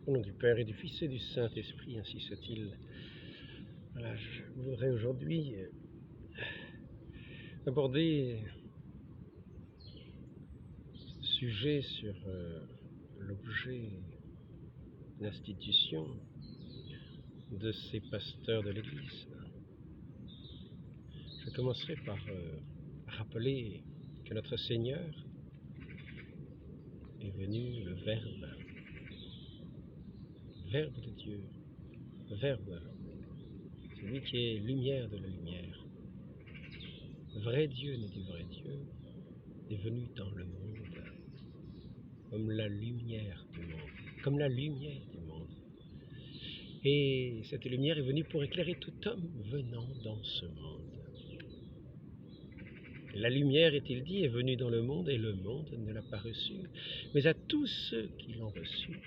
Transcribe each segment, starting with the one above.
Au nom du Père et du Fils et du Saint-Esprit, ainsi soit-il. Voilà, je voudrais aujourd'hui aborder ce sujet sur l'objet, l'institution de ces pasteurs de l'Église. Je commencerai par rappeler que notre Seigneur est venu, le Verbe de Dieu, Verbe, celui qui est lumière de la lumière, vrai Dieu né du vrai Dieu, est venu dans le monde, comme la lumière du monde, comme la lumière du monde. Et cette lumière est venue pour éclairer tout homme venant dans ce monde. La lumière, est-il dit, est venue dans le monde et le monde ne l'a pas reçue. Mais à tous ceux qui l'ont reçue,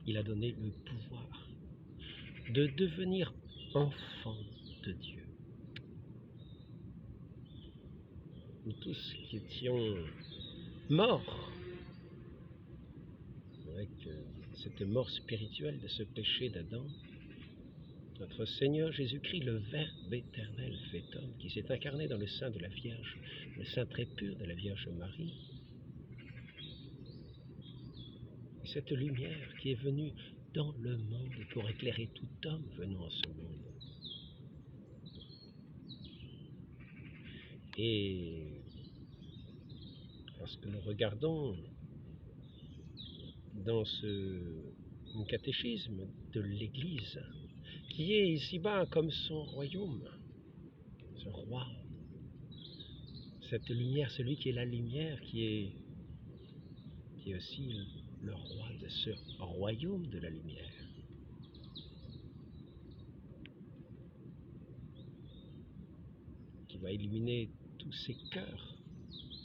il a donné le pouvoir de devenir enfants de Dieu. Nous tous qui étions morts avec cette mort spirituelle de ce péché d'Adam, notre Seigneur Jésus-Christ, le Verbe éternel fait homme, qui s'est incarné dans le sein de la Vierge, le sein très pur de la Vierge Marie. Et cette lumière qui est venue dans le monde pour éclairer tout homme venant en ce monde. Et lorsque nous regardons dans ce catéchisme de l'Église, qui est ici-bas comme son royaume, ce roi, cette lumière, celui qui est la lumière, qui est aussi le roi de ce royaume de la lumière. Qui va illuminer tous ces cœurs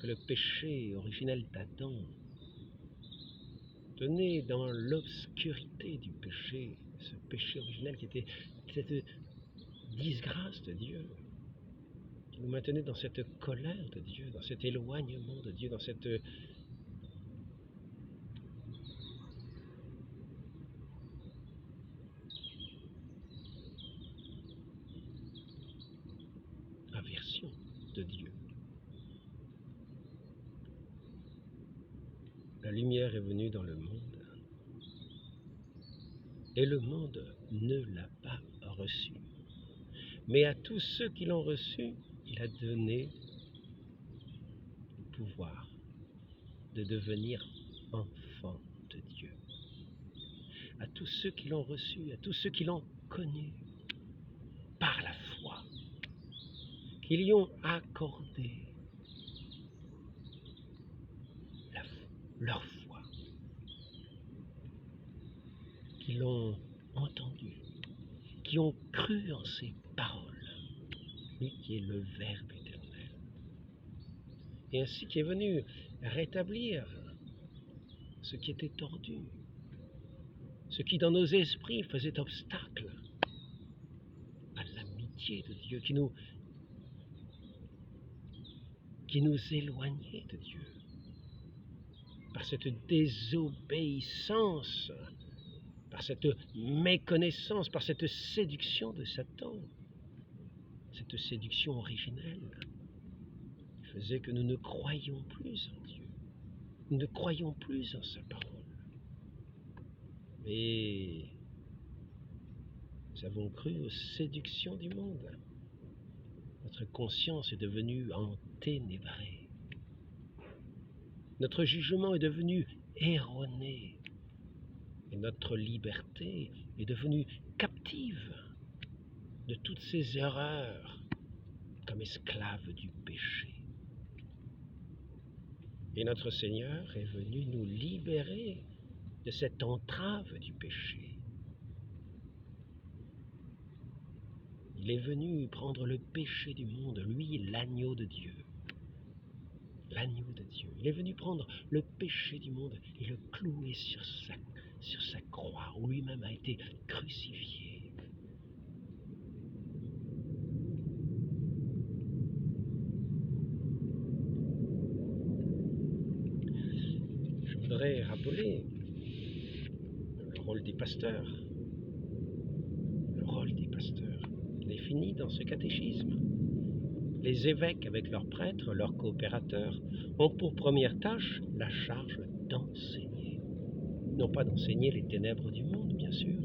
que le péché originel d'Adam, tenait dans l'obscurité du péché, ce péché originel qui était cette disgrâce de Dieu, qui nous maintenait dans cette colère de Dieu, dans cet éloignement de Dieu, dans cette aversion de Dieu. La lumière est venue dans le monde et le monde ne l'a pas reçue. Mais à tous ceux qui l'ont reçu, il a donné le pouvoir de devenir enfants de Dieu. À tous ceux qui l'ont reçu, à tous ceux qui l'ont connu par la foi, qui lui ont accordé leur foi, qui l'ont entendu, qui ont cru en ses paroles, lui qui est le Verbe éternel, et ainsi qui est venu rétablir ce qui était tordu, ce qui dans nos esprits faisait obstacle à l'amitié de Dieu, qui nous éloignait de Dieu, par cette désobéissance, par cette méconnaissance, par cette séduction de Satan, cette séduction originelle, qui faisait que nous ne croyions plus en Dieu, nous ne croyions plus en sa parole. Et nous avons cru aux séductions du monde. Notre conscience est devenue enténébrée. Notre jugement est devenu erroné. Et notre liberté est devenue captive de toutes ces erreurs, comme esclave du péché. Et notre Seigneur est venu nous libérer de cette entrave du péché. Il est venu prendre le péché du monde, lui, l'agneau de Dieu. L'agneau de Dieu. Il est venu prendre le péché du monde et le clouer sur sa croix, où lui-même a été crucifié. Je voudrais rappeler rôle des pasteurs. Le rôle des pasteurs défini dans ce catéchisme. Les évêques, avec leurs prêtres, leurs coopérateurs, ont pour première tâche la charge d'enseigner. Non pas d'enseigner les ténèbres du monde, bien sûr,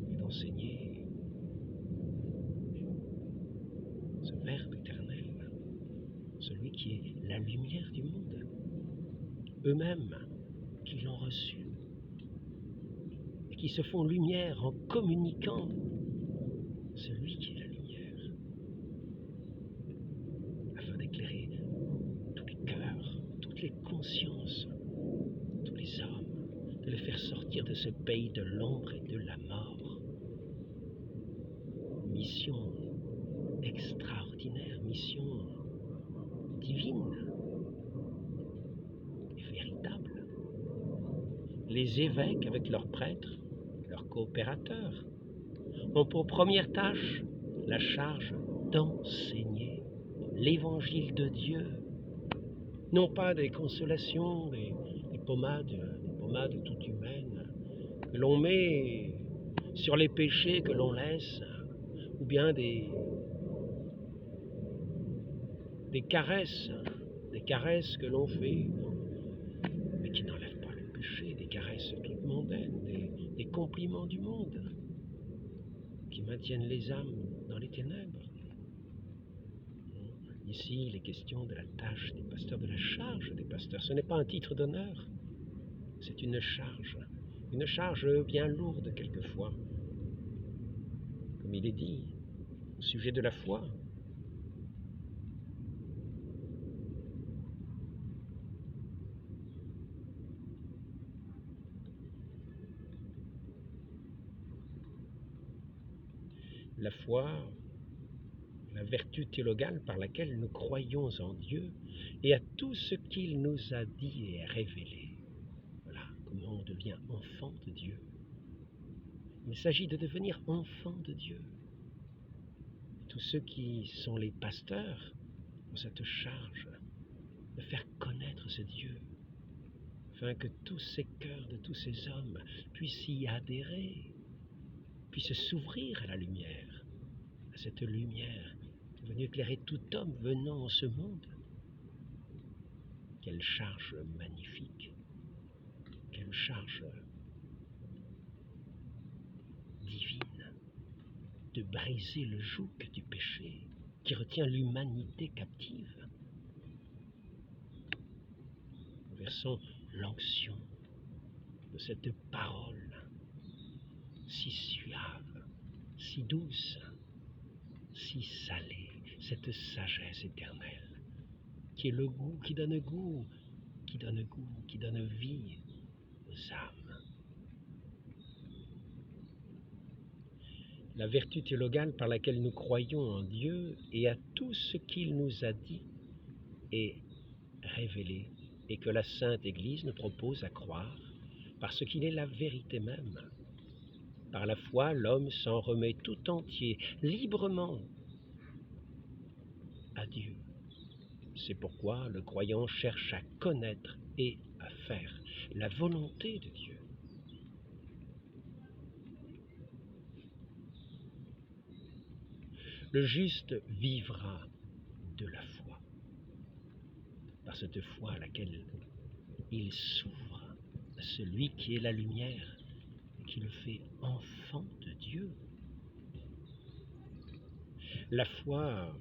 mais d'enseigner ce Verbe éternel, celui qui est la lumière du monde. Eux-mêmes qui l'ont reçu et qui se font lumière en communiquant celui qui est la lumière, afin d'éclairer tous les cœurs, toutes les consciences, tous les hommes, de les faire sortir de ce pays de l'ombre et de la mort. Mission extraordinaire, mission divine et véritable. Les évêques, avec leurs prêtres, leurs coopérateurs, ont pour première tâche la charge d'enseigner l'évangile de Dieu. Non pas des consolations, des pommades toutes humaines que l'on met sur les péchés que l'on laisse, ou bien des caresses que l'on fait, mais qui n'enlèvent pas le péché, des caresses toutes mondaines, des compliments du monde, qui maintiennent les âmes dans les ténèbres. Ici, il est question de la tâche des pasteurs, de la charge des pasteurs. Ce n'est pas un titre d'honneur, c'est une charge bien lourde quelquefois. Comme il est dit, au sujet de la foi. La foi, la vertu théologale par laquelle nous croyons en Dieu et à tout ce qu'il nous a dit et révélé. Voilà comment on devient enfant de Dieu. Il s'agit de devenir enfant de Dieu. Tous ceux qui sont les pasteurs ont cette charge de faire connaître ce Dieu, afin que tous ces cœurs de tous ces hommes puissent y adhérer, puissent s'ouvrir à la lumière, à cette lumière qui est venue éclairer tout homme venant en ce monde. Quelle charge magnifique, quelle charge divine de briser le joug du péché qui retient l'humanité captive. Nous versons l'onction de cette parole si suave, si douce, si salée, cette sagesse éternelle qui est le goût, qui donne vie aux âmes. La vertu théologale par laquelle nous croyons en Dieu et à tout ce qu'il nous a dit et révélé, et que la Sainte Église nous propose à croire, parce qu'il est la vérité même. Par la foi, l'homme s'en remet tout entier, librement, à Dieu. C'est pourquoi le croyant cherche à connaître et à faire la volonté de Dieu. Le juste vivra de la foi, par cette foi à laquelle il s'ouvre à celui qui est la lumière et qui le fait enfant de Dieu. La foi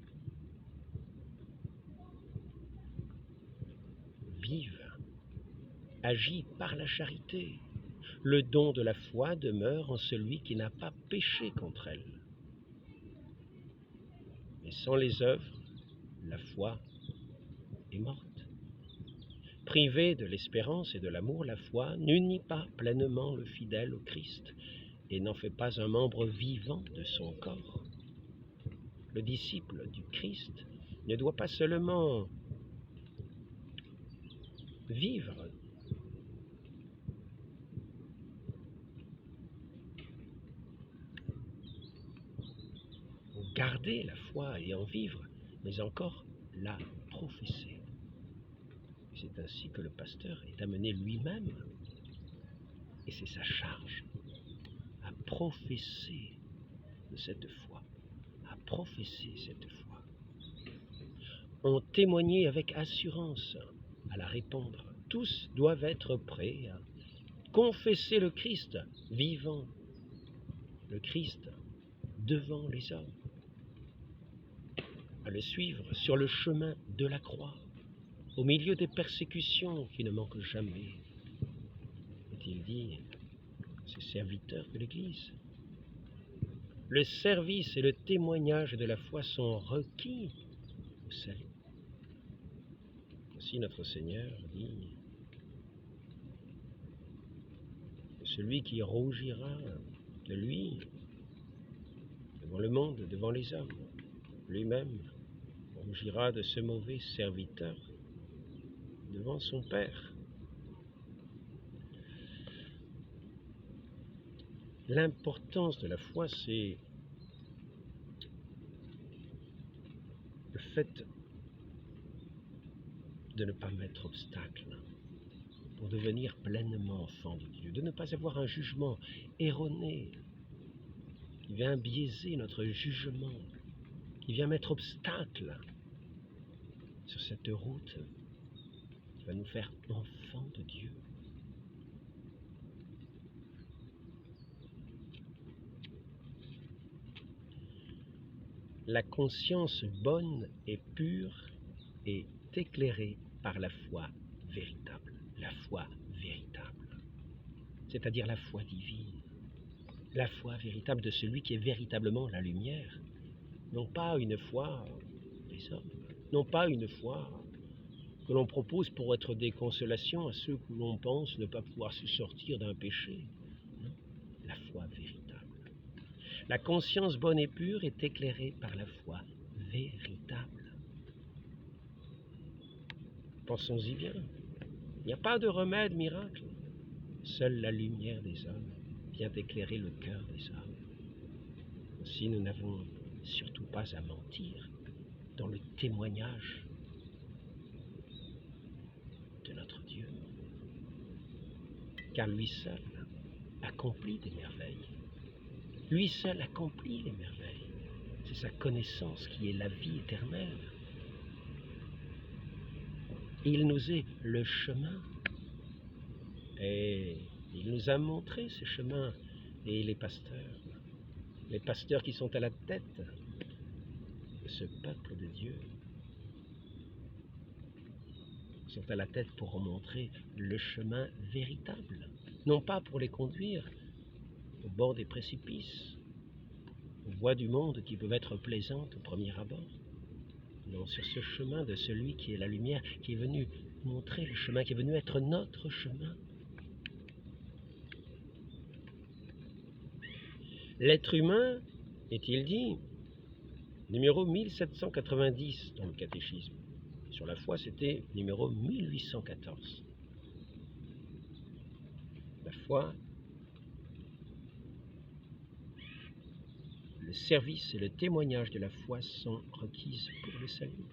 vive agit par la charité. Le don de la foi demeure en celui qui n'a pas péché contre elle. Mais sans les œuvres, la foi est morte. Privée de l'espérance et de l'amour, la foi n'unit pas pleinement le fidèle au Christ et n'en fait pas un membre vivant de son corps. Le disciple du Christ ne doit pas seulement vivre ou garder la foi et en vivre, mais encore la professer. C'est ainsi que le pasteur est amené lui-même Et c'est sa charge à professer de cette foi, à professer cette foi. En témoigner avec assurance, à la répandre. Tous doivent être prêts à confesser le Christ vivant, le Christ devant les hommes, à le suivre sur le chemin de la croix, au milieu des persécutions qui ne manquent jamais. Est-il dit, ces serviteurs de l'Église. Le service et le témoignage de la foi sont requis au salut. Ainsi notre Seigneur dit, celui qui rougira de lui devant le monde, devant les hommes, lui-même rougira de ce mauvais serviteur devant son Père. L'importance de la foi, c'est le fait de ne pas mettre obstacle pour devenir pleinement enfant de Dieu, de ne pas avoir un jugement erroné qui vient biaiser notre jugement, qui vient mettre obstacle sur cette route qui va nous faire enfants de Dieu. La conscience bonne et pure est éclairée par la foi véritable. La foi véritable, c'est-à-dire la foi divine. La foi véritable de celui qui est véritablement la lumière. Non pas une foi des hommes, non pas une foi que l'on propose pour être des consolations à ceux que l'on pense ne pas pouvoir se sortir d'un péché. Non, la foi véritable. La conscience bonne et pure est éclairée par la foi véritable. Pensons-y bien. Il n'y a pas de remède miracle. Seule la lumière des hommes vient éclairer le cœur des hommes. Ainsi, nous n'avons surtout pas à mentir dans le témoignage de notre Dieu, car lui seul accomplit des merveilles. Lui seul accomplit les merveilles. C'est sa connaissance qui est la vie éternelle. Il nous est le chemin. Et il nous a montré ce chemin. Et les pasteurs qui sont à la tête de ce peuple de Dieu, sont à la tête pour montrer le chemin véritable. Non pas pour les conduire au bord des précipices, aux voies du monde qui peuvent être plaisantes au premier abord. Non, sur ce chemin de celui qui est la lumière, qui est venu montrer le chemin, qui est venu être notre chemin. L'être humain, est-il dit, numéro 1790 dans le catéchisme. Sur la foi, c'était numéro 1814. La foi, le service et le témoignage de la foi sont requises pour le salut.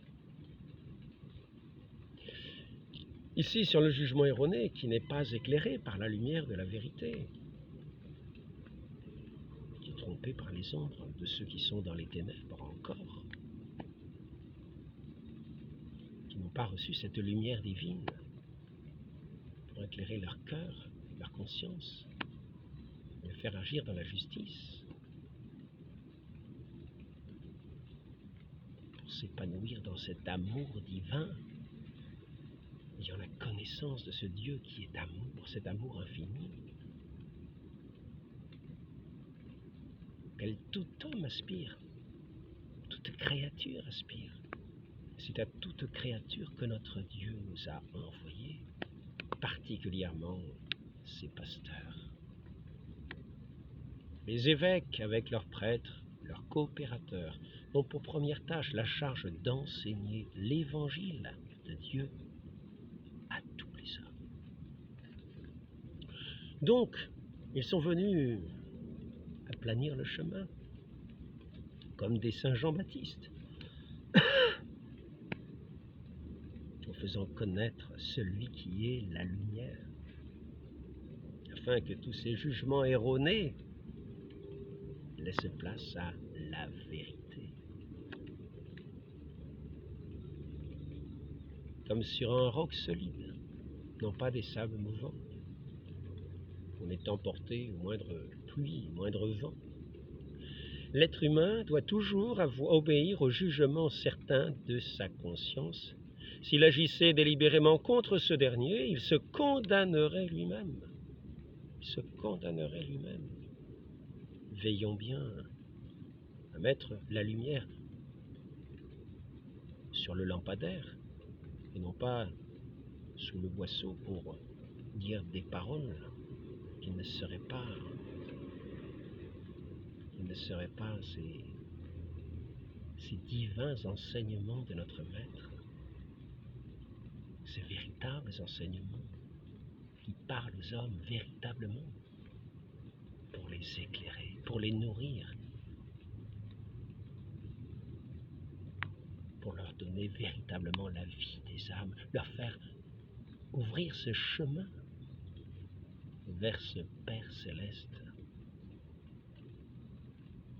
Ici, sur le jugement erroné, qui n'est pas éclairé par la lumière de la vérité, qui est trompé par les ombres de ceux qui sont dans les ténèbres encore, qui n'ont pas reçu cette lumière divine pour éclairer leur cœur, leur conscience, et les faire agir dans la justice, pour s'épanouir dans cet amour divin, ayant la connaissance de ce Dieu qui est amour, cet amour infini, auquel tout homme aspire, toute créature aspire. C'est à toute créature que notre Dieu nous a envoyés, particulièrement ses pasteurs. Les évêques, avec leurs prêtres, leurs coopérateurs, ont pour première tâche la charge d'enseigner l'évangile de Dieu à tous les hommes. Donc, ils sont venus aplanir le chemin, comme des saints Jean-Baptiste, en faisant connaître celui qui est la lumière, afin que tous ces jugements erronés laissent place à la vérité. Comme sur un roc solide, non pas des sables mouvants. On est emporté au moindre pluie, au moindre vent. L'être humain doit toujours obéir au jugement certain de sa conscience. S'il agissait délibérément contre ce dernier, il se condamnerait lui-même. Il se condamnerait lui-même. Veillons bien à mettre la lumière sur le lampadaire et non pas sous le boisseau pour dire des paroles qui ne seraient pas ces divins enseignements de notre Maître, ces véritables enseignements qui parlent aux hommes véritablement pour les éclairer, pour les nourrir, pour leur donner véritablement la vie des âmes, leur faire ouvrir ce chemin vers ce Père céleste,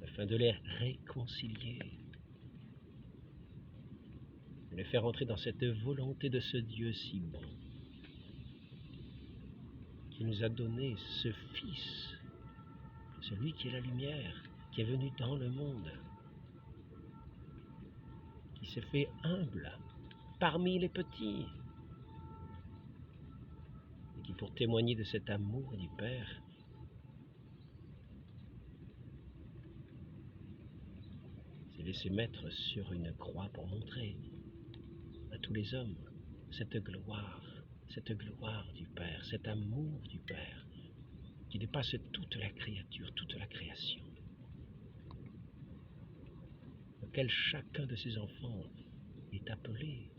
afin de les réconcilier, de les faire entrer dans cette volonté de ce Dieu si bon, qui nous a donné ce Fils, celui qui est la lumière, qui est venu dans le monde, qui s'est fait humble parmi les petits, et qui, pour témoigner de cet amour du Père, s'est laissé mettre sur une croix pour montrer à tous les hommes cette gloire du Père, cet amour du Père, qui dépasse toute la créature, toute la création, auquel chacun de ses enfants est appelé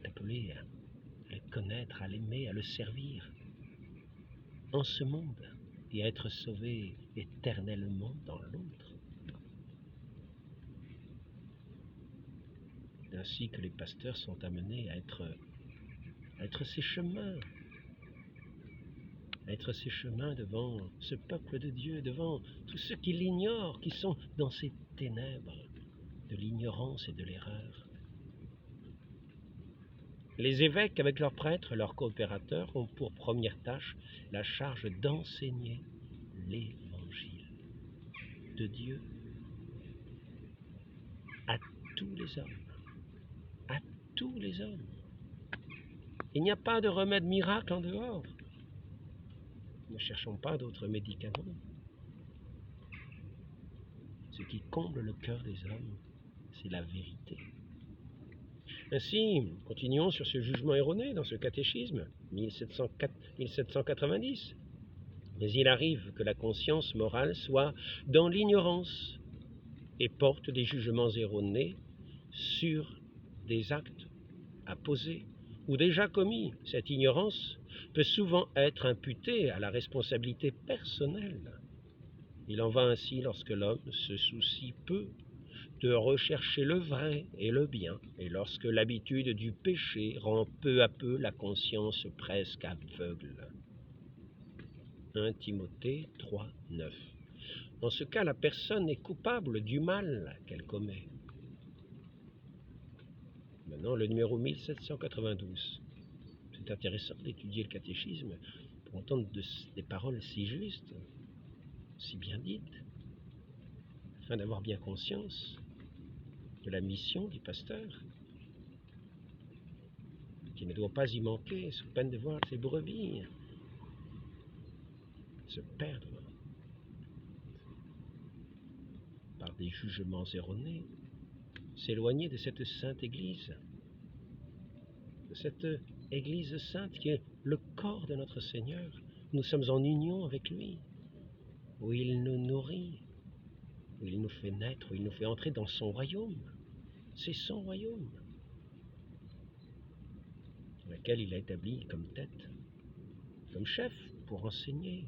à le connaître, à l'aimer, à le servir en ce monde et à être sauvé éternellement dans l'autre. C'est ainsi que les pasteurs sont amenés à être ces chemins, devant ce peuple de Dieu, devant tous ceux qui l'ignorent, qui sont dans ces ténèbres de l'ignorance et de l'erreur. Les évêques, avec leurs prêtres, leurs coopérateurs, ont pour première tâche la charge d'enseigner l'évangile de Dieu à tous les hommes. À tous les hommes. Il n'y a pas de remède miracle en dehors. Ne cherchons pas d'autres médicaments. Ce qui comble le cœur des hommes, c'est la vérité. Ainsi, continuons sur ce jugement erroné dans ce catéchisme, 1790. Mais il arrive que la conscience morale soit dans l'ignorance et porte des jugements erronés sur des actes à poser ou déjà commis. Cette ignorance peut souvent être imputée à la responsabilité personnelle. Il en va ainsi lorsque l'homme se soucie peu de rechercher le vrai et le bien, et lorsque l'habitude du péché rend peu à peu la conscience presque aveugle. 1 Timothée 3, 9. Dans ce cas, la personne est coupable du mal qu'elle commet. Maintenant, le numéro 1792. C'est intéressant d'étudier le catéchisme pour entendre des paroles si justes, si bien dites, afin d'avoir bien conscience de la mission du pasteur, qui ne doit pas y manquer sous peine de voir ses brebis se perdre par des jugements erronés, s'éloigner de cette sainte Église, de cette Église sainte qui est le corps de notre Seigneur. Nous sommes en union avec lui, où il nous nourrit, où il nous fait naître, où il nous fait entrer dans son royaume. C'est son royaume, dans lequel il a établi comme tête, comme chef, pour enseigner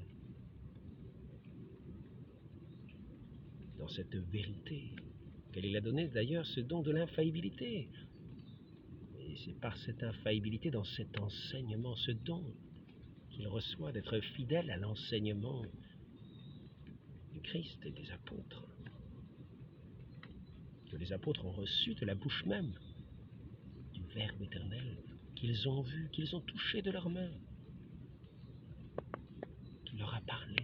dans cette vérité, qu'elle a donné d'ailleurs ce don de l'infaillibilité. Et c'est par cette infaillibilité dans cet enseignement, ce don qu'il reçoit d'être fidèle à l'enseignement du Christ et des apôtres, que les apôtres ont reçu de la bouche même du Verbe éternel, qu'ils ont vu, qu'ils ont touché de leurs mains, qui leur a parlé.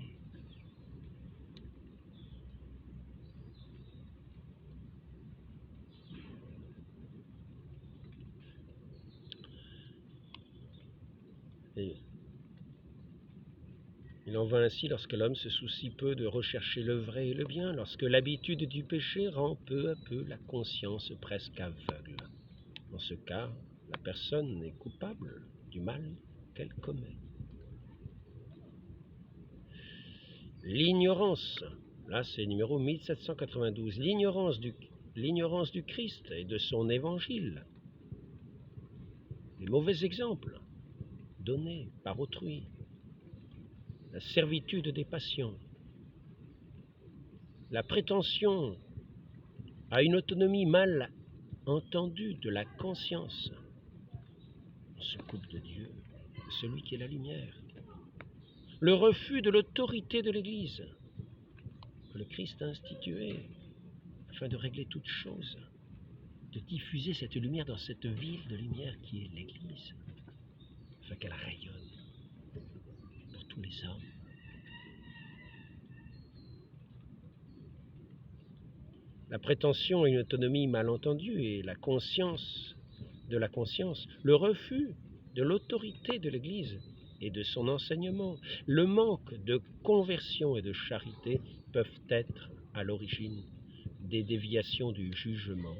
Et il en va ainsi lorsque l'homme se soucie peu de rechercher le vrai et le bien, lorsque l'habitude du péché rend peu à peu la conscience presque aveugle. Dans ce cas, la personne est coupable du mal qu'elle commet. L'ignorance, là c'est numéro 1792, l'ignorance du Christ et de son évangile, les mauvais exemples donnés par autrui, la servitude des passions, la prétention à une autonomie mal entendue de la conscience. On se coupe de Dieu, de celui qui est la lumière. Le refus de l'autorité de l'Église que le Christ a instituée afin de régler toutes choses, de diffuser cette lumière dans cette ville de lumière qui est l'Église, afin qu'elle rayonne pour tous les hommes. La prétention à une autonomie mal entendue et la conscience de la conscience, le refus de l'autorité de l'Église et de son enseignement, le manque de conversion et de charité peuvent être à l'origine des déviations du jugement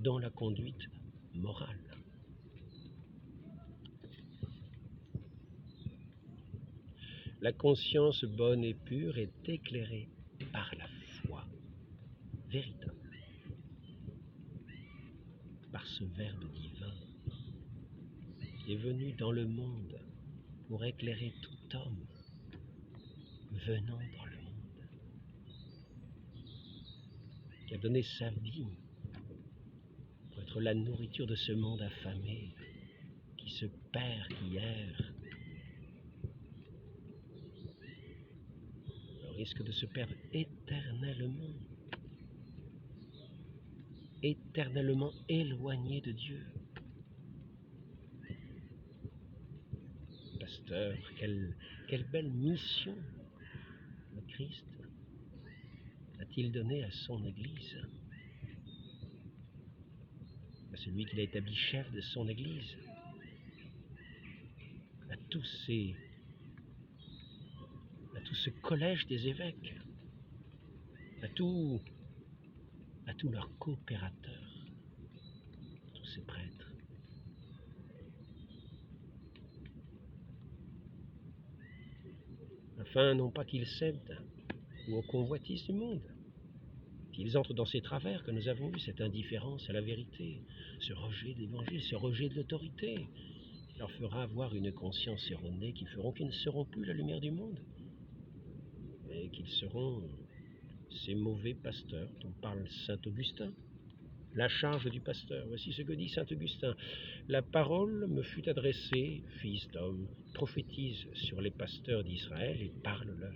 dans la conduite morale. La conscience bonne et pure est éclairée par la foi véritable, par ce Verbe divin qui est venu dans le monde pour éclairer tout homme venant dans le monde, qui a donné sa vie pour être la nourriture de ce monde affamé, qui se perd, qui erre, au risque de se perdre éternellement éloigné de Dieu. Pasteur, quelle belle mission le Christ a-t-il donné à son Église, à celui qu'il a établi chef de son Église, à tout ce collège des évêques, à tous leurs coopérateurs, tous ces prêtres. Afin non pas qu'ils cèdent ou aux convoitises du monde, qu'ils entrent dans ces travers que nous avons vus, cette indifférence à la vérité, ce rejet de l'évangile, ce rejet de l'autorité, qui leur fera avoir une conscience erronée, qui feront qu'ils ne seront plus la lumière du monde, mais qu'ils seront ces mauvais pasteurs dont parle saint Augustin. La charge du pasteur, voici ce que dit saint Augustin. La parole me fut adressée, fils d'homme, prophétise sur les pasteurs d'Israël et parle-leur.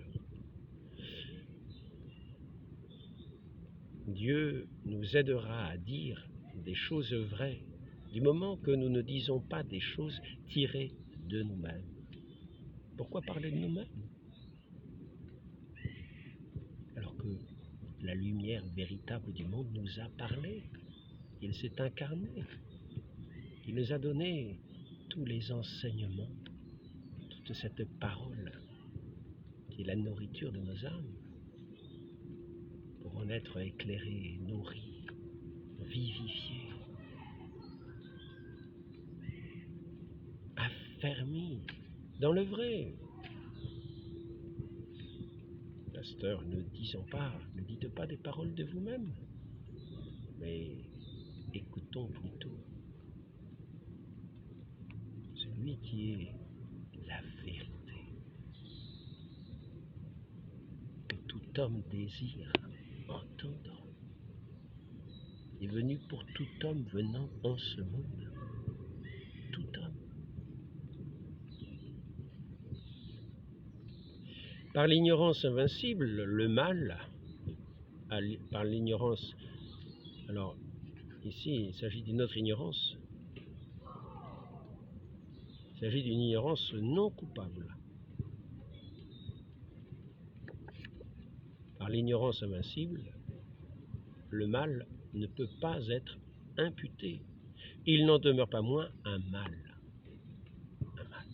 Dieu nous aidera à dire des choses vraies, du moment que nous ne disons pas des choses tirées de nous-mêmes. Pourquoi parler de nous-mêmes? Alors que la lumière véritable du monde nous a parlé, il s'est incarné, il nous a donné tous les enseignements, toute cette parole qui est la nourriture de nos âmes, pour en être éclairés, nourris, vivifiés, affermis dans le vrai. Pasteur, ne dites pas des paroles de vous-même, mais écoutons plutôt celui qui est la vérité, que tout homme désire entendre, est venu pour tout homme venant en ce monde. Par l'ignorance invincible, le mal, par l'ignorance, alors ici il s'agit d'une autre ignorance, il s'agit d'une ignorance non coupable. Par l'ignorance invincible, le mal ne peut pas être imputé. Il n'en demeure pas moins un mal. Un mal.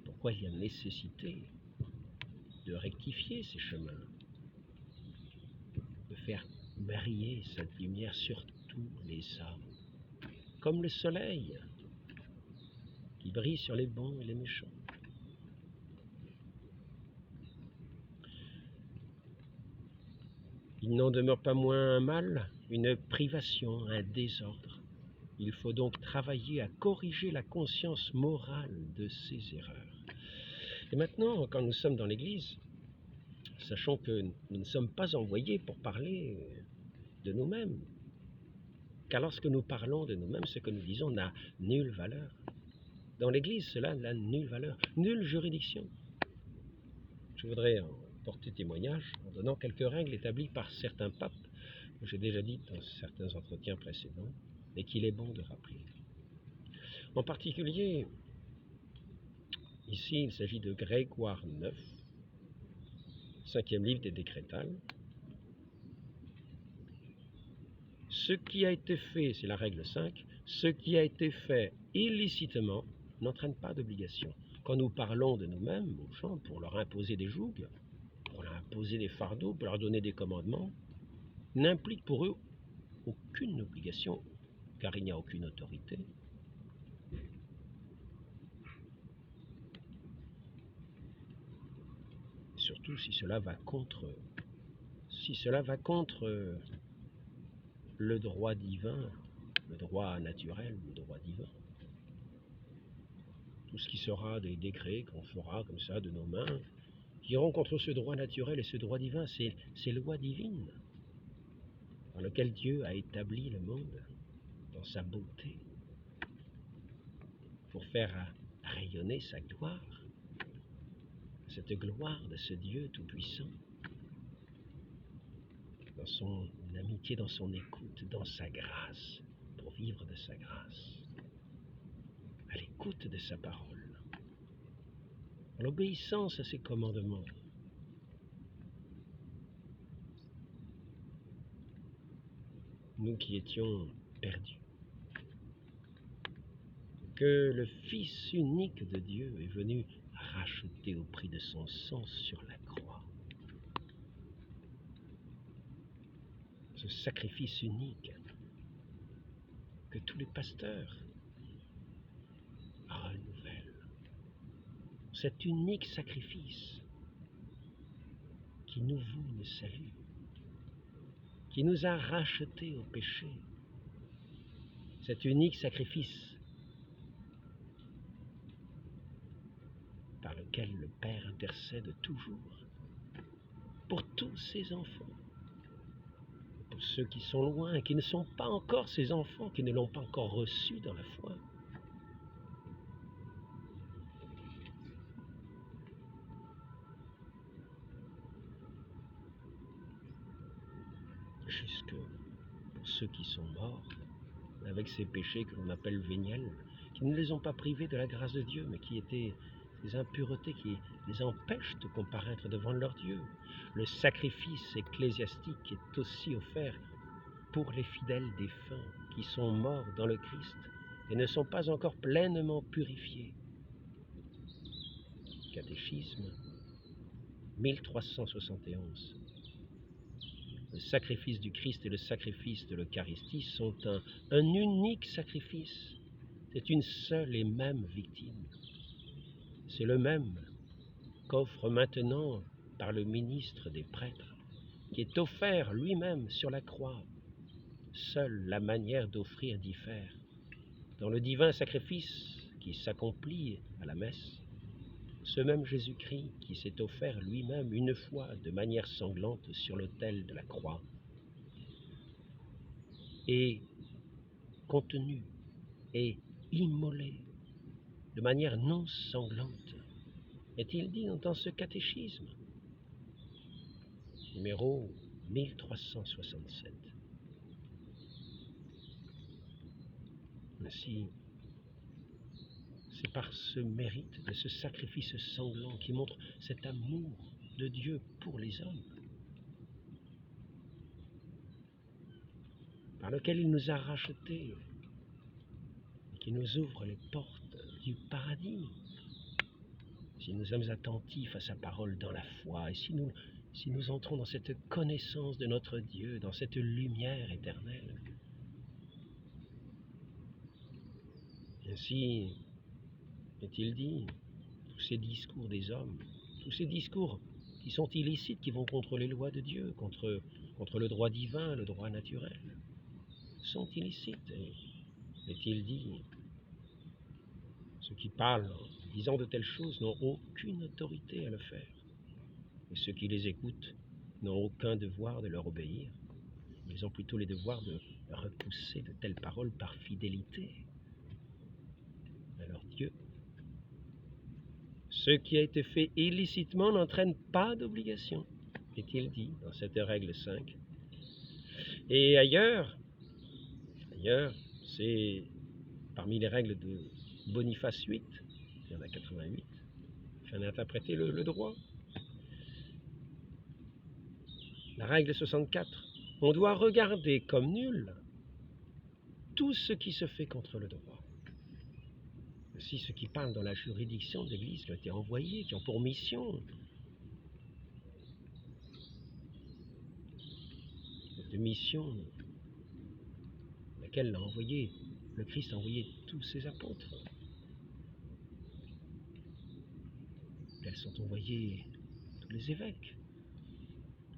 Pourquoi il y a nécessité de rectifier ces chemins, de faire briller cette lumière sur tous les hommes, comme le soleil qui brille sur les bons et les méchants. Il n'en demeure pas moins un mal, une privation, un désordre. Il faut donc travailler à corriger la conscience morale de ces erreurs. Et maintenant, quand nous sommes dans l'Église, sachons que nous ne sommes pas envoyés pour parler de nous-mêmes. Car lorsque nous parlons de nous-mêmes, ce que nous disons n'a nulle valeur. Dans l'Église, cela n'a nulle valeur, nulle juridiction. Je voudrais en porter témoignage en donnant quelques règles établies par certains papes, que j'ai déjà dit dans certains entretiens précédents, et qu'il est bon de rappeler. En particulier, ici, il s'agit de Grégoire IX, 5e livre des Décrétales. Ce qui a été fait, c'est la règle 5, ce qui a été fait illicitement n'entraîne pas d'obligation. Quand nous parlons de nous-mêmes aux gens pour leur imposer des jougs, pour leur imposer des fardeaux, pour leur donner des commandements, n'implique pour eux aucune obligation, car il n'y a aucune autorité. Surtout si cela va contre le droit divin, le droit naturel, le droit divin. Tout ce qui sera des décrets qu'on fera comme ça de nos mains, qui iront contre ce droit naturel et ce droit divin, ces lois divines, par lesquelles Dieu a établi le monde dans sa beauté, pour faire rayonner sa gloire, cette gloire de ce Dieu tout-puissant, dans son amitié, dans son écoute, dans sa grâce, pour vivre de sa grâce, à l'écoute de sa parole, en l'obéissance à ses commandements. Nous qui étions perdus, que le Fils unique de Dieu est venu racheter au prix de son sang sur la croix. Ce sacrifice unique que tous les pasteurs renouvellent. Cet unique sacrifice qui nous voue le salut, qui nous a rachetés au péché. Cet unique sacrifice par lequel le Père intercède toujours pour tous ses enfants, pour ceux qui sont loin et qui ne sont pas encore ses enfants, qui ne l'ont pas encore reçu dans la foi. Jusque pour ceux qui sont morts avec ces péchés que l'on appelle véniels, qui ne les ont pas privés de la grâce de Dieu, mais qui étaient des impuretés qui les empêchent de comparaître devant leur Dieu. Le sacrifice ecclésiastique est aussi offert pour les fidèles défunts qui sont morts dans le Christ et ne sont pas encore pleinement purifiés. Catéchisme 1371. Le sacrifice du Christ et le sacrifice de l'Eucharistie sont un unique sacrifice. C'est une seule et même victime. C'est le même qu'offre maintenant par le ministre des prêtres, qui est offert lui-même sur la croix. Seule la manière d'offrir diffère. Dans le divin sacrifice qui s'accomplit à la messe, ce même Jésus-Christ qui s'est offert lui-même une fois de manière sanglante sur l'autel de la croix est contenu et immolé de manière non sanglante est-il dit dans ce catéchisme, numéro 1367. Ainsi, c'est par ce mérite de ce sacrifice sanglant qui montre cet amour de Dieu pour les hommes, par lequel il nous a rachetés et qui nous ouvre les portes du paradis. Si nous sommes attentifs à sa parole dans la foi et si nous entrons dans cette connaissance de notre Dieu, dans cette lumière éternelle, ainsi est-il dit, tous ces discours des hommes, tous ces discours qui sont illicites, qui vont contre les lois de Dieu, contre le droit divin, le droit naturel, sont illicites. Et est-il dit, ceux qui parlent en disant de telles choses n'ont aucune autorité à le faire. Et ceux qui les écoutent n'ont aucun devoir de leur obéir. Ils ont plutôt les devoirs de repousser de telles paroles par fidélité à leur Dieu. Ce qui a été fait illicitement n'entraîne pas d'obligation, est-il dit dans cette règle 5. Et ailleurs, c'est parmi les règles de Boniface VIII, il y en a 88, afin d'interpréter le droit. La règle 64, on doit regarder comme nul tout ce qui se fait contre le droit. Aussi ceux qui parlent dans la juridiction de l'Église, qui ont été envoyés, qui ont pour mission cette mission laquelle le Christ a envoyé tous ses apôtres. Elles sont envoyées tous les évêques,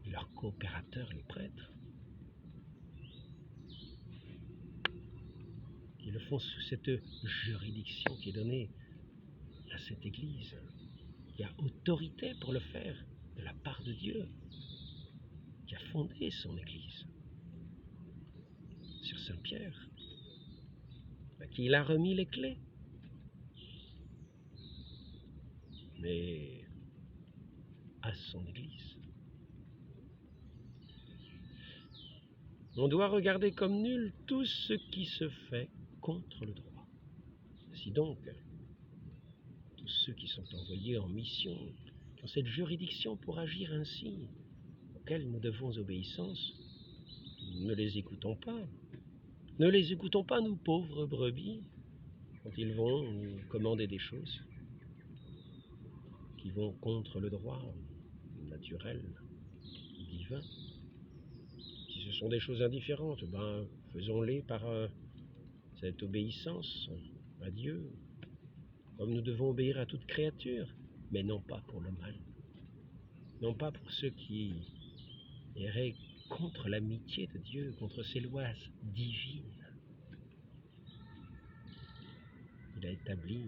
et leurs coopérateurs, les prêtres, qui le font sous cette juridiction qui est donnée à cette Église, qui a autorité pour le faire de la part de Dieu, qui a fondé son Église sur Saint-Pierre, à qui il a remis les clés. Mais à son Église. On doit regarder comme nul tout ce qui se fait contre le droit. Si donc, tous ceux qui sont envoyés en mission, qui ont cette juridiction pour agir ainsi, auxquels nous devons obéissance, ne les écoutons pas. Ne les écoutons pas, nous pauvres brebis, quand ils vont nous commander des choses qui vont contre le droit naturel, divin. Si ce sont des choses indifférentes, faisons-les par cette obéissance à Dieu, comme nous devons obéir à toute créature, mais non pas pour le mal, non pas pour ceux qui iraient contre l'amitié de Dieu, contre ses lois divines. Il a établi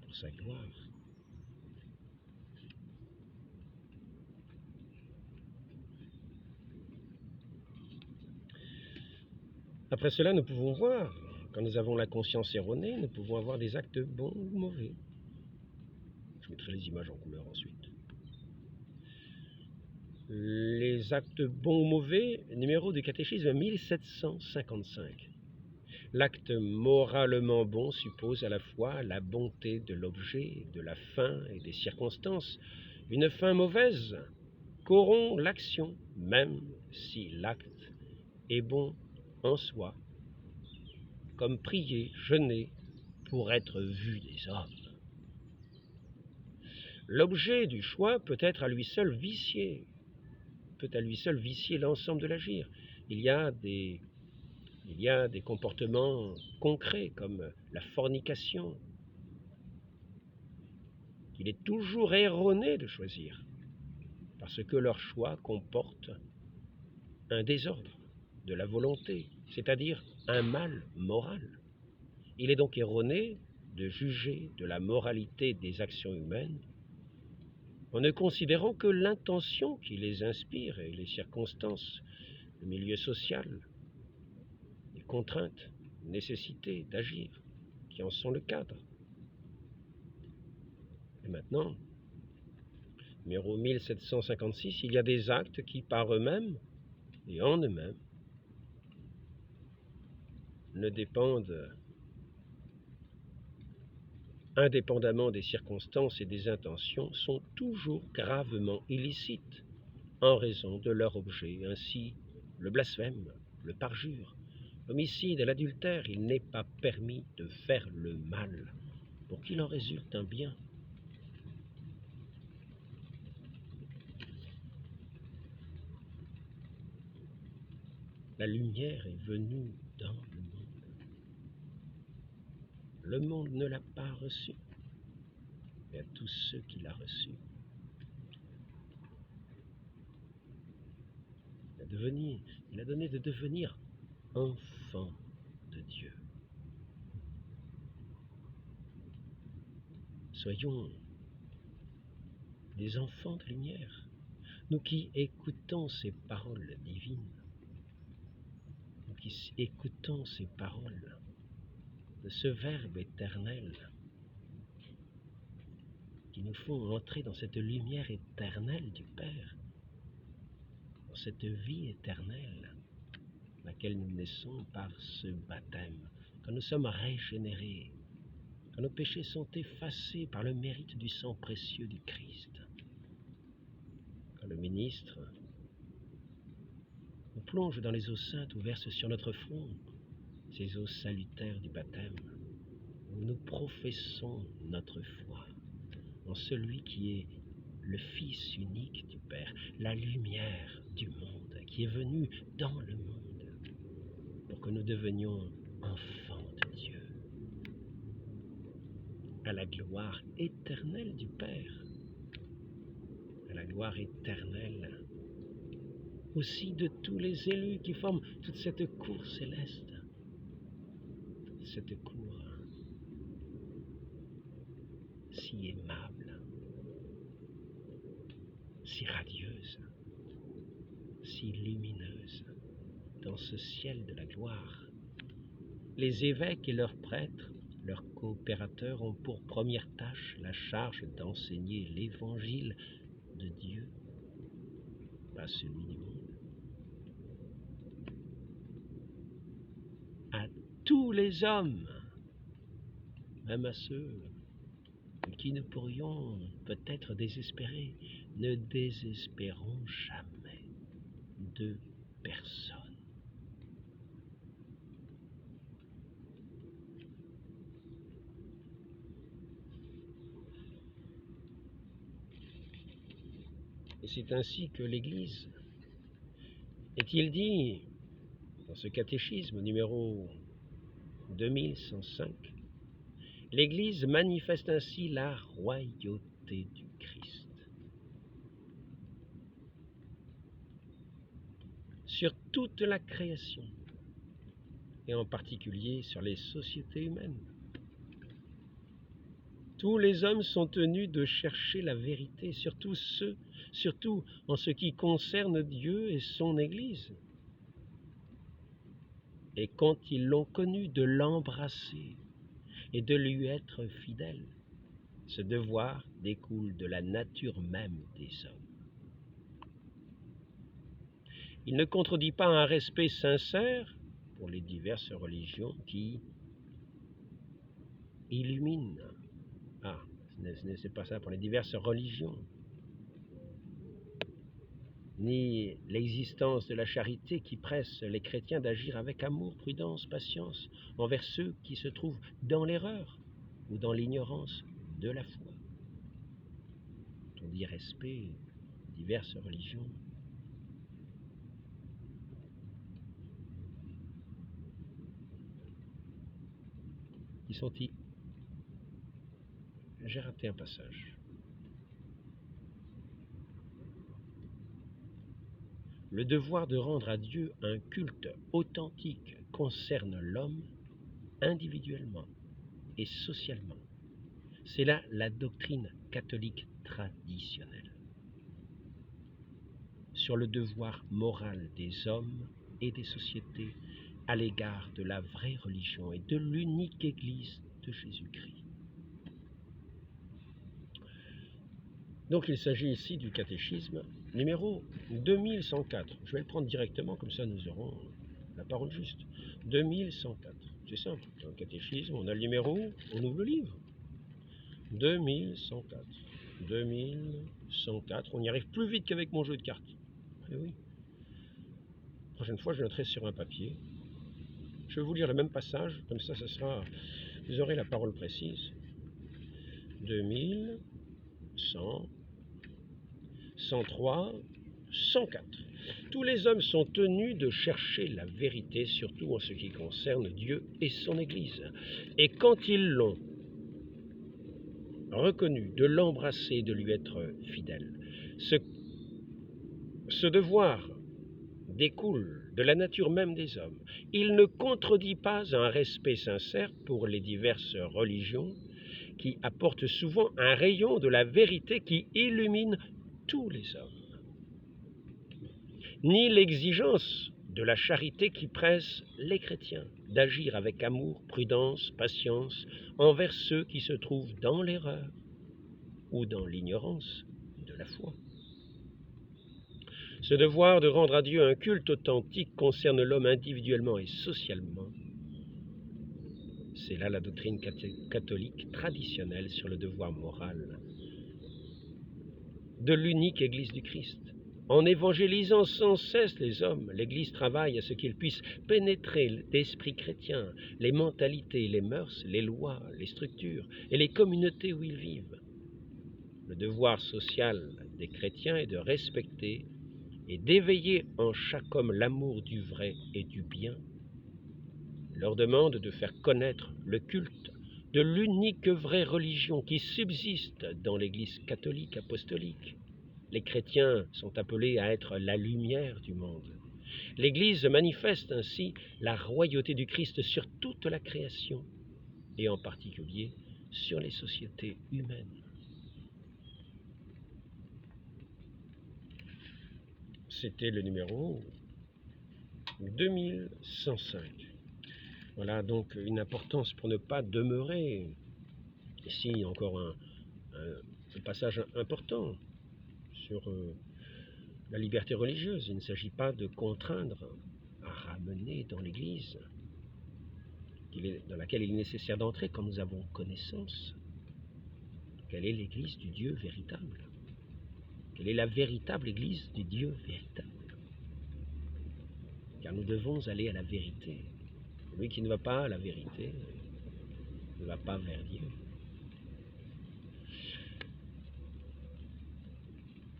pour sa gloire. Après cela, nous pouvons voir, quand nous avons la conscience erronée, nous pouvons avoir des actes bons ou mauvais. Je mettrai les images en couleur ensuite. Les actes bons ou mauvais, numéro du catéchisme 1755. L'acte moralement bon suppose à la fois la bonté de l'objet, de la fin et des circonstances. Une fin mauvaise corrompt l'action, même si l'acte est bon en soi, comme prier, jeûner, pour être vu des hommes. L'objet du choix peut être à lui seul vicié, l'ensemble de l'agir. Il y a des comportements concrets comme la fornication. Il est toujours erroné de choisir, parce que leur choix comporte un désordre de la volonté, c'est-à-dire un mal moral. Il est donc erroné de juger de la moralité des actions humaines en ne considérant que l'intention qui les inspire et les circonstances, le milieu social, les contraintes, nécessités d'agir, qui en sont le cadre. Et maintenant, numéro 1756, il y a des actes qui, par eux-mêmes et en eux-mêmes, ne dépendent, indépendamment des circonstances et des intentions, sont toujours gravement illicites en raison de leur objet. Ainsi, le blasphème, le parjure, l'homicide et l'adultère, il n'est pas permis de faire le mal pour qu'il en résulte un bien. La lumière est venue dans le monde. Le monde ne l'a pas reçue, mais à tous ceux qui l'ont reçue. Il a donné de devenir enfant de Dieu. Soyons des enfants de lumière, nous qui écoutons ces paroles divines, nous qui écoutons ces paroles de ce Verbe éternel qui nous font entrer dans cette lumière éternelle du Père, dans cette vie éternelle, laquelle nous naissons par ce baptême, quand nous sommes régénérés, quand nos péchés sont effacés par le mérite du sang précieux du Christ, quand le ministre nous plonge dans les eaux saintes ou verse sur notre front ces eaux salutaires du baptême, où nous professons notre foi en celui qui est le Fils unique du Père, la lumière du monde, qui est venu dans le monde pour que nous devenions enfants de Dieu, à la gloire éternelle du Père, à la gloire éternelle aussi de tous les élus qui forment toute cette cour céleste, cette cour si aimable, si radieuse, si lumineuse, dans ce ciel de la gloire. Les évêques et leurs prêtres, leurs coopérateurs, ont pour première tâche la charge d'enseigner l'évangile de Dieu, pas celui du monde, à tous les hommes, même à ceux qui nous pourrions peut-être désespérer. Ne désespérons jamais de personne. Et c'est ainsi que l'Église, est-il dit dans ce catéchisme numéro 2105, l'Église manifeste ainsi la royauté du Christ sur toute la création, et en particulier sur les sociétés humaines. Tous les hommes sont tenus de chercher la vérité, surtout en ce qui concerne Dieu et son Église. Et quand ils l'ont connu, de l'embrasser et de lui être fidèles. Ce devoir découle de la nature même des hommes. Il ne contredit pas un respect sincère pour les diverses religions qui illuminent. Ce n'est pas ça pour les diverses religions, ni l'existence de la charité qui presse les chrétiens d'agir avec amour, prudence, patience envers ceux qui se trouvent dans l'erreur ou dans l'ignorance de la foi. On dit respect des diverses religions. Qui sont-ils? J'ai raté un passage. Le devoir de rendre à Dieu un culte authentique concerne l'homme individuellement et socialement. C'est là la doctrine catholique traditionnelle sur le devoir moral des hommes et des sociétés à l'égard de la vraie religion et de l'unique Église de Jésus-Christ. Donc il s'agit ici du catéchisme numéro 2104. Je vais le prendre directement, comme ça nous aurons la parole juste. 2104. C'est simple. Dans le catéchisme, on a le numéro, on ouvre le livre. 2104. 2104. On y arrive plus vite qu'avec mon jeu de cartes. Eh oui. La prochaine fois, je noterai sur un papier. Je vais vous lire le même passage, comme ça, vous aurez la parole précise. 2100. 103, 104. Tous les hommes sont tenus de chercher la vérité, surtout en ce qui concerne Dieu et son Église. Et quand ils l'ont reconnu, de l'embrasser et de lui être fidèle. Ce devoir découle de la nature même des hommes. Il ne contredit pas un respect sincère pour les diverses religions qui apportent souvent un rayon de la vérité qui illumine tous les hommes, ni l'exigence de la charité qui presse les chrétiens d'agir avec amour, prudence, patience envers ceux qui se trouvent dans l'erreur ou dans l'ignorance de la foi. Ce devoir de rendre à Dieu un culte authentique concerne l'homme individuellement et socialement. C'est là la doctrine catholique traditionnelle sur le devoir moral de l'unique Église du Christ. En évangélisant sans cesse les hommes, l'Église travaille à ce qu'ils puissent pénétrer l'esprit chrétien, les mentalités, les mœurs, les lois, les structures et les communautés où ils vivent. Le devoir social des chrétiens est de respecter et d'éveiller en chaque homme l'amour du vrai et du bien. Leur demande de faire connaître le culte de l'unique vraie religion qui subsiste dans l'Église catholique apostolique. Les chrétiens sont appelés à être la lumière du monde. L'Église manifeste ainsi la royauté du Christ sur toute la création, et en particulier sur les sociétés humaines. C'était le numéro 2105. Voilà donc une importance pour ne pas demeurer. Ici, encore un passage important sur la liberté religieuse. Il ne s'agit pas de contraindre à ramener dans l'Église dans laquelle il est nécessaire d'entrer quand nous avons connaissance. Quelle est l'Église du Dieu véritable? Quelle est la véritable Église du Dieu véritable? Car nous devons aller à la vérité. Celui qui ne va pas à la vérité ne va pas vers Dieu.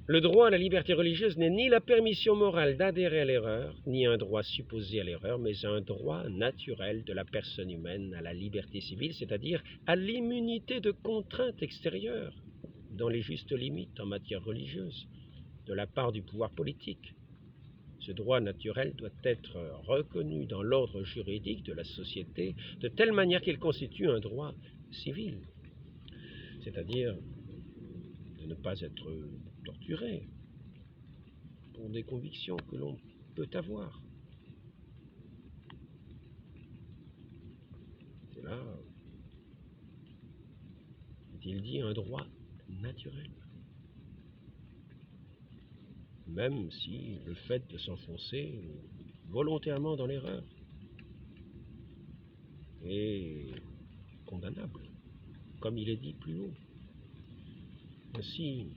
Le droit à la liberté religieuse n'est ni la permission morale d'adhérer à l'erreur, ni un droit supposé à l'erreur, mais un droit naturel de la personne humaine à la liberté civile, c'est-à-dire à l'immunité de contraintes extérieures, dans les justes limites en matière religieuse, de la part du pouvoir politique. Ce droit naturel doit être reconnu dans l'ordre juridique de la société de telle manière qu'il constitue un droit civil, c'est-à-dire de ne pas être torturé pour des convictions que l'on peut avoir. C'est là, il dit, un droit naturel. Même si le fait de s'enfoncer volontairement dans l'erreur est condamnable, comme il est dit plus haut. Ainsi,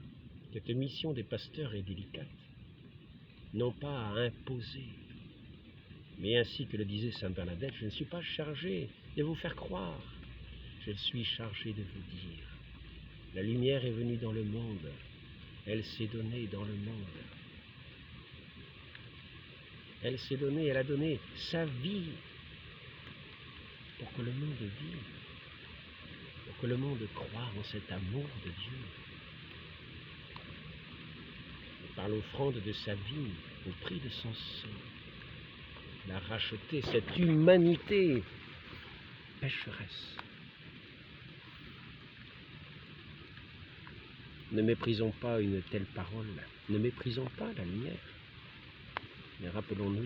cette mission des pasteurs est délicate, non pas à imposer, mais ainsi que le disait sainte Bernadette, je ne suis pas chargé de vous faire croire, je suis chargé de vous dire. La lumière est venue dans le monde, elle s'est donnée dans le monde. Elle s'est donnée, elle a donné sa vie pour que le monde vive, pour que le monde croie en cet amour de Dieu. Et par l'offrande de sa vie, au prix de son sang, il a racheté cette humanité pécheresse. Ne méprisons pas une telle parole, ne méprisons pas la lumière. Mais rappelons-nous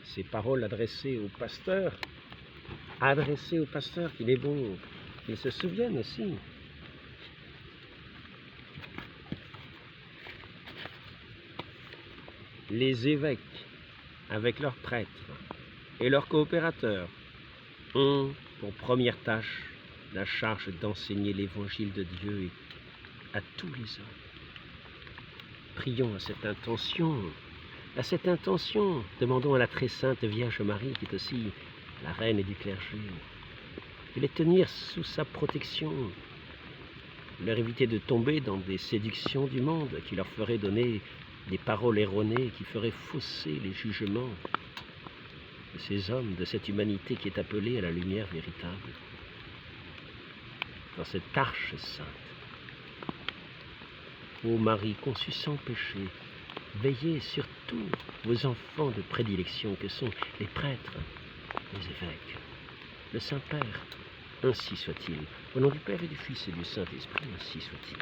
ces paroles adressées aux pasteurs, qu'il est bon qu'ils se souviennent aussi. les évêques, avec leurs prêtres et leurs coopérateurs, ont pour première tâche la charge d'enseigner l'évangile de Dieu à tous les hommes. Prions à cette intention, demandons à la très sainte Vierge Marie, qui est aussi la reine du clergé, de les tenir sous sa protection, de leur éviter de tomber dans des séductions du monde qui leur feraient donner des paroles erronées, qui feraient fausser les jugements de ces hommes, de cette humanité qui est appelée à la lumière véritable. Dans cette arche sainte, ô Marie conçue sans péché, veillez sur tous vos enfants de prédilection que sont les prêtres, les évêques, le Saint-Père. Ainsi soit-il. Au nom du Père et du Fils et du Saint-Esprit, ainsi soit-il.